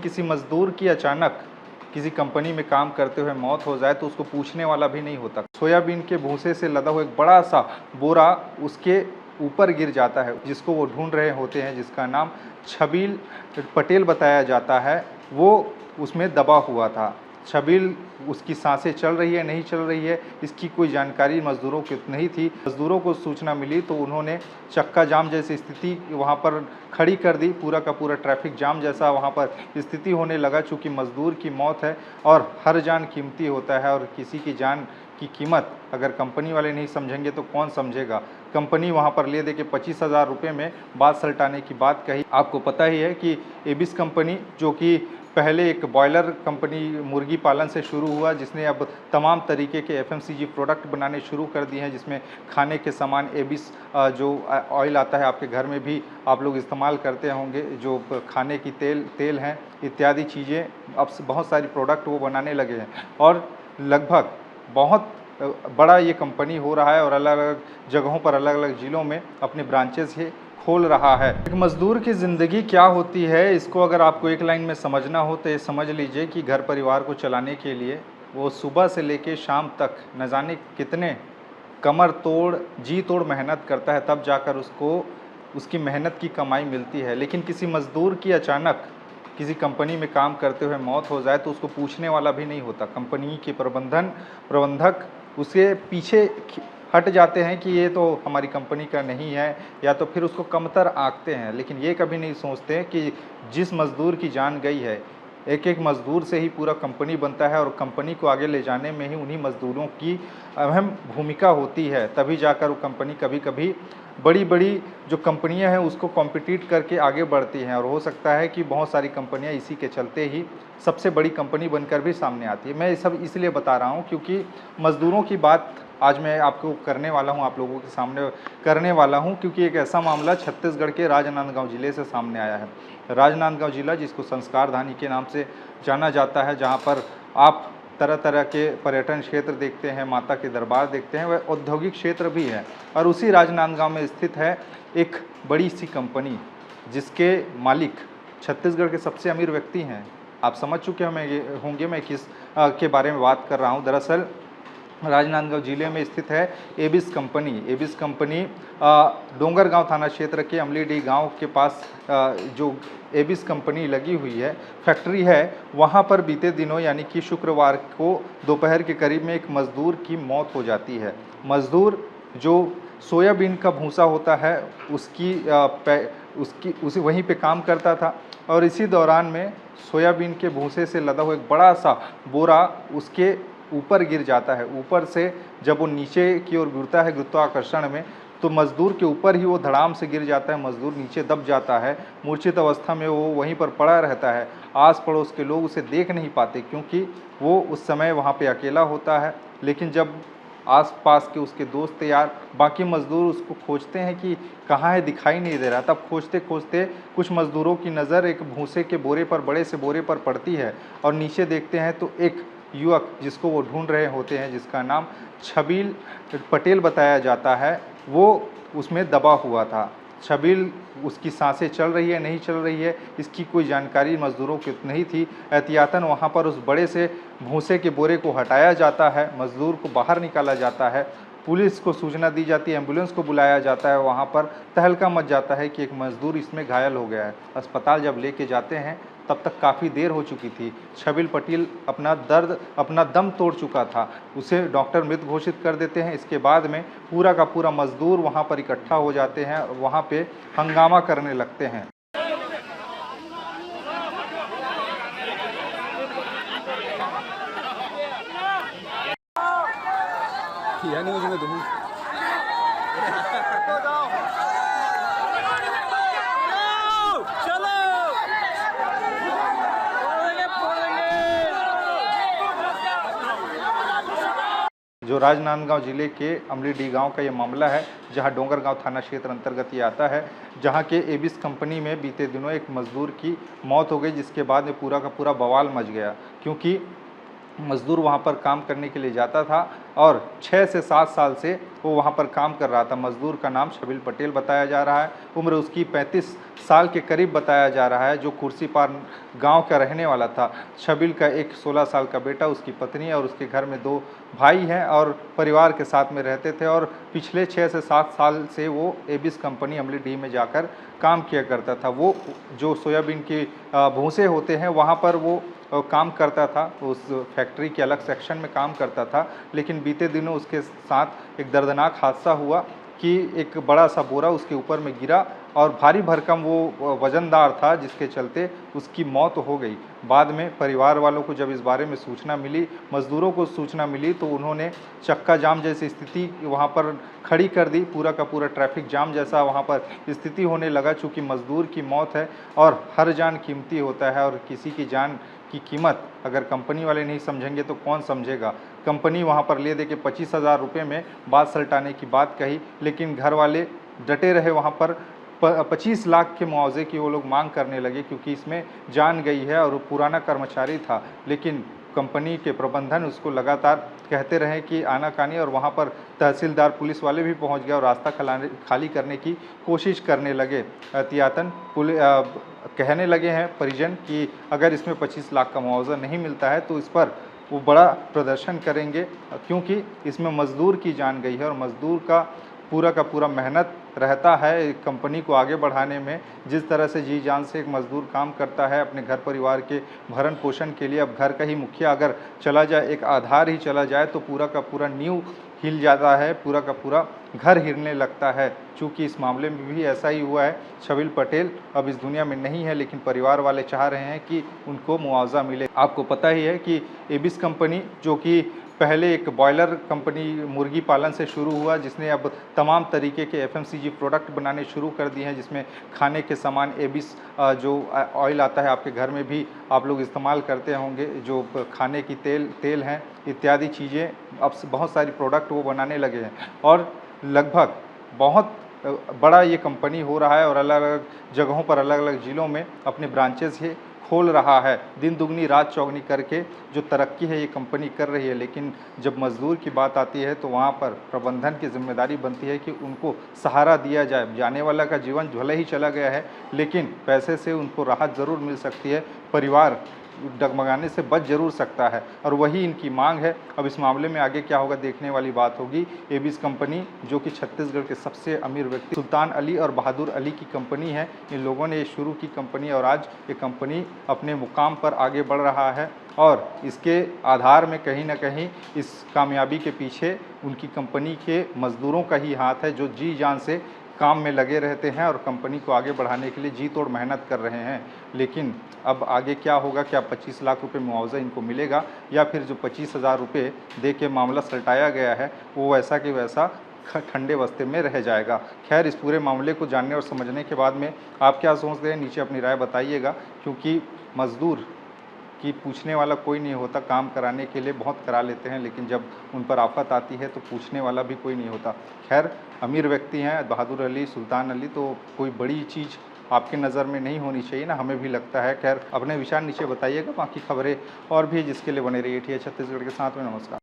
किसी मज़दूर की अचानक किसी कंपनी में काम करते हुए मौत हो जाए तो उसको पूछने वाला भी नहीं होता। सोयाबीन के भूसे से लदा हुआ एक बड़ा-सा बोरा उसके ऊपर गिर जाता है, जिसको वो ढूँढ रहे होते हैं, जिसका नाम छबील पटेल बताया जाता है, वो उसमें दबा हुआ था। छबील उसकी साँसें चल रही है, नहीं चल रही है, इसकी कोई जानकारी मज़दूरों को नहीं थी। मज़दूरों को सूचना मिली तो उन्होंने चक्का जाम जैसी स्थिति वहाँ पर खड़ी कर दी, पूरा का पूरा ट्रैफ़िक जाम जैसा वहाँ पर स्थिति होने लगा। चूँकि मज़दूर की मौत है और हर जान कीमती होता है और किसी की जान की कीमत अगर कंपनी वाले नहीं समझेंगे तो कौन समझेगा। कंपनी वहाँ पर ले दे के 25,000 रुपये में बात सलटाने की बात कही। आपको पता ही है कि एबिस कंपनी, जो कि पहले एक बॉयलर कंपनी मुर्गी पालन से शुरू हुआ, जिसने अब तमाम तरीके के एफएमसीजी प्रोडक्ट बनाने शुरू कर दिए हैं, जिसमें खाने के सामान एबिस जो ऑयल आता है, आपके घर में भी आप लोग इस्तेमाल करते होंगे, जो खाने की तेल हैं इत्यादि चीज़ें, अब बहुत सारी प्रोडक्ट वो बनाने लगे हैं और लगभग बहुत बड़ा ये कंपनी हो रहा है और अलग-अलग जगहों पर, अलग-अलग ज़िलों में अपने ब्रांचेस ये खोल रहा है। एक मज़दूर की ज़िंदगी क्या होती है, इसको अगर आपको एक लाइन में समझना हो तो ये समझ लीजिए कि घर परिवार को चलाने के लिए वो सुबह से लेके शाम तक न जाने कितने कमर तोड़, जी तोड़ मेहनत करता है, तब जाकर उसको उसकी मेहनत की कमाई मिलती है। लेकिन किसी मज़दूर की अचानक किसी कंपनी में काम करते हुए मौत हो जाए तो उसको पूछने वाला भी नहीं होता। कंपनी के प्रबंधक उसके पीछे हट जाते हैं कि ये तो हमारी कंपनी का नहीं है, या तो फिर उसको कमतर आंकते हैं। लेकिन ये कभी नहीं सोचते कि जिस मज़दूर की जान गई है, एक-एक मज़दूर से ही पूरा कंपनी बनता है और कंपनी को आगे ले जाने में ही उन्हीं मज़दूरों की अहम भूमिका होती है। तभी जाकर वो कंपनी कभी-कभी बड़ी-बड़ी जो कंपनियां हैं उसको कॉम्पिटिट करके आगे बढ़ती हैं और हो सकता है कि बहुत सारी कंपनियां इसी के चलते ही सबसे बड़ी कंपनी बनकर भी सामने आती है। मैं ये सब इसलिए बता रहा हूँ क्योंकि मज़दूरों की बात आज मैं आपको करने वाला हूँ, आप लोगों के सामने करने वाला हूँ, क्योंकि एक ऐसा मामला छत्तीसगढ़ के राजनांदगांव ज़िले से सामने आया है। राजनांदगांव ज़िला, जिसको संस्कार धानी के नाम से जाना जाता है, जहाँ पर आप तरह तरह के पर्यटन क्षेत्र देखते हैं, माता के दरबार देखते हैं, वह औद्योगिक क्षेत्र भी है। और उसी राजनांदगांव में स्थित है एक बड़ी सी कंपनी, जिसके मालिक छत्तीसगढ़ के सबसे अमीर व्यक्ति हैं। आप समझ चुके होंगे मैं किस के बारे में बात कर रहा हूँ। दरअसल राजनांदगांव जिले में स्थित है एबिस कंपनी। एबिस कंपनी डोंगरगांव थाना क्षेत्र के अमलीडीह गांव के पास जो एबिस कंपनी लगी हुई है, फैक्ट्री है, वहां पर बीते दिनों यानी कि शुक्रवार को दोपहर के करीब में एक मज़दूर की मौत हो जाती है। मज़दूर जो सोयाबीन का भूसा होता है उसी वहीं पे काम करता था और इसी दौरान में सोयाबीन के भूसे से लदा हुआ एक बड़ा सा बोरा उसके ऊपर गिर जाता है। ऊपर से जब वो नीचे की ओर गिरता है गुरुत्वाकर्षण में, तो मज़दूर के ऊपर ही वो धड़ाम से गिर जाता है। मज़दूर नीचे दब जाता है, मूर्छित अवस्था में वो वहीं पर पड़ा रहता है। आस पड़ोस के लोग उसे देख नहीं पाते क्योंकि वो उस समय वहाँ पे अकेला होता है। लेकिन जब आस पास के उसके दोस्त यार बाकी मज़दूर उसको खोजते हैं कि कहाँ है, दिखाई नहीं दे रहा, तब खोजते खोजते कुछ मज़दूरों की नज़र एक भूसे के बोरे पर, बड़े से बोरे पर पड़ती है और नीचे देखते हैं तो एक युवक जिसको वो ढूंढ रहे होते हैं, जिसका नाम छबील पटेल बताया जाता है, वो उसमें दबा हुआ था। छबील उसकी सांसें चल रही है, नहीं चल रही है, इसकी कोई जानकारी मज़दूरों को नहीं थी। एहतियातन वहाँ पर उस बड़े से भूसे के बोरे को हटाया जाता है, मज़दूर को बाहर निकाला जाता है, पुलिस को सूचना दी जाती है, एम्बुलेंस को बुलाया जाता है। वहाँ पर तहलका मच जाता है कि एक मज़दूर इसमें घायल हो गया है। अस्पताल जब लेके जाते हैं तब तक काफ़ी देर हो चुकी थी। छबील पटेल अपना दम तोड़ चुका था। उसे डॉक्टर मृत घोषित कर देते हैं। इसके बाद में पूरा का पूरा मज़दूर वहाँ पर इकट्ठा हो जाते हैं और वहाँ पे हंगामा करने लगते हैं। जो राजनांदगांव जिले के अमलीडीह गांव का ये मामला है, जहां डोंगरगांव थाना क्षेत्र अंतर्गत ये आता है, जहां के एबिस कंपनी में बीते दिनों एक मज़दूर की मौत हो गई, जिसके बाद में पूरा का पूरा बवाल मच गया। क्योंकि मज़दूर वहां पर काम करने के लिए जाता था और 6 से 7 साल से वो वहाँ पर काम कर रहा था। मज़दूर का नाम छबिल पटेल बताया जा रहा है, उम्र उसकी 35 साल के करीब बताया जा रहा है, जो कुर्सीपार गांव का रहने वाला था। छबिल का एक 16 साल का बेटा, उसकी पत्नी और उसके घर में 2 भाई हैं और परिवार के साथ में रहते थे और पिछले 6 से 7 साल से वो एबिस कंपनी अमलीडीह में जाकर काम किया करता था। वो जो सोयाबीन के भूसे होते हैं वहाँ पर वो काम करता था, उस फैक्ट्री के अलग सेक्शन में काम करता था। लेकिन बीते दिनों उसके साथ एक दर्दनाक हादसा हुआ कि एक बड़ा सा बोरा उसके ऊपर में गिरा और भारी भरकम वो वज़नदार था, जिसके चलते उसकी मौत हो गई। बाद में परिवार वालों को जब इस बारे में सूचना मिली, मज़दूरों को सूचना मिली, तो उन्होंने चक्का जाम जैसी स्थिति वहाँ पर खड़ी कर दी। पूरा का पूरा ट्रैफिक जाम जैसा वहाँ पर स्थिति होने लगा। चूँकि मज़दूर की मौत है और हर जान कीमती होता है, और किसी की जान की कीमत अगर कंपनी वाले नहीं समझेंगे तो कौन समझेगा। कंपनी वहाँ पर ले दे के 25,000 रुपये में बात सलटाने की बात कही, लेकिन घर वाले डटे रहे। वहाँ पर 25 लाख के मुआवजे की वो लोग मांग करने लगे, क्योंकि इसमें जान गई है और वो पुराना कर्मचारी था। लेकिन कंपनी के प्रबंधन उसको लगातार कहते रहे कि आनाकानी, और वहाँ पर तहसीलदार पुलिस वाले भी पहुँच गए और रास्ता खाली करने की कोशिश करने लगे। एहतियातन कहने लगे हैं परिजन कि अगर इसमें 25 लाख का मुआवजा नहीं मिलता है तो इस पर वो बड़ा प्रदर्शन करेंगे, क्योंकि इसमें मज़दूर की जान गई है और मज़दूर का पूरा मेहनत रहता है एक कंपनी को आगे बढ़ाने में। जिस तरह से जी जान से एक मज़दूर काम करता है अपने घर परिवार के भरण पोषण के लिए, अब घर का ही मुखिया अगर चला जाए, एक आधार ही चला जाए, तो पूरा का पूरा नींव हिल जाता है, पूरा का पूरा घर हिलने लगता है। चूँकि इस मामले में भी ऐसा ही हुआ है। छबिल पटेल अब इस दुनिया में नहीं है, लेकिन परिवार वाले चाह रहे हैं कि उनको मुआवजा मिले। आपको पता ही है कि एबिस कंपनी, जो कि पहले एक बॉयलर कंपनी मुर्गी पालन से शुरू हुआ, जिसने अब तमाम तरीके के एफएमसीजी प्रोडक्ट बनाने शुरू कर दिए हैं, जिसमें खाने के सामान एबिस जो ऑयल आता है आपके घर में भी आप लोग इस्तेमाल करते होंगे, जो खाने की तेल हैं इत्यादि चीज़ें, अब बहुत सारी प्रोडक्ट वो बनाने लगे हैं। और लगभग बहुत बड़ा ये कंपनी हो रहा है और अलग अलग जगहों पर, अलग अलग ज़िलों में अपने ब्रांचेस ये खोल रहा है। दिन दुगनी रात चौगनी करके जो तरक्की है ये कंपनी कर रही है। लेकिन जब मज़दूर की बात आती है तो वहाँ पर प्रबंधन की जिम्मेदारी बनती है कि उनको सहारा दिया जाए। जाने वाला का जीवन भले ही चला गया है, लेकिन पैसे से उनको राहत ज़रूर मिल सकती है, परिवार डगमगाने से बच जरूर सकता है, और वही इनकी मांग है। अब इस मामले में आगे क्या होगा देखने वाली बात होगी। एबिस कंपनी, जो कि छत्तीसगढ़ के सबसे अमीर व्यक्ति सुल्तान अली और बहादुर अली की कंपनी है, इन लोगों ने शुरू की कंपनी, और आज ये कंपनी अपने मुकाम पर आगे बढ़ रहा है। और इसके आधार में कहीं ना कहीं इस कामयाबी के पीछे उनकी कंपनी के मज़दूरों का ही हाथ है, जो जी जान से काम में लगे रहते हैं और कंपनी को आगे बढ़ाने के लिए जी तोड़ मेहनत कर रहे हैं। लेकिन अब आगे क्या होगा, क्या 25 लाख रुपए मुआवजा इनको मिलेगा, या फिर जो 25,000 रुपये दे के मामला सलटाया गया है वो वैसा कि वैसा ठंडे बस्ते में रह जाएगा। खैर, इस पूरे मामले को जानने और समझने के बाद में आप क्या सोचते हैं, नीचे अपनी राय बताइएगा। क्योंकि मज़दूर कि पूछने वाला कोई नहीं होता, काम कराने के लिए बहुत करा लेते हैं, लेकिन जब उन पर आफत आती है तो पूछने वाला भी कोई नहीं होता। खैर, अमीर व्यक्ति हैं बहादुर अली, सुल्तान अली, तो कोई बड़ी चीज़ आपके नज़र में नहीं होनी चाहिए ना, हमें भी लगता है। खैर, अपने विचार नीचे बताइएगा। बाकी खबरें और भी जिसके लिए बने रहिए। ठीक है, छत्तीसगढ़ के साथ में। नमस्कार।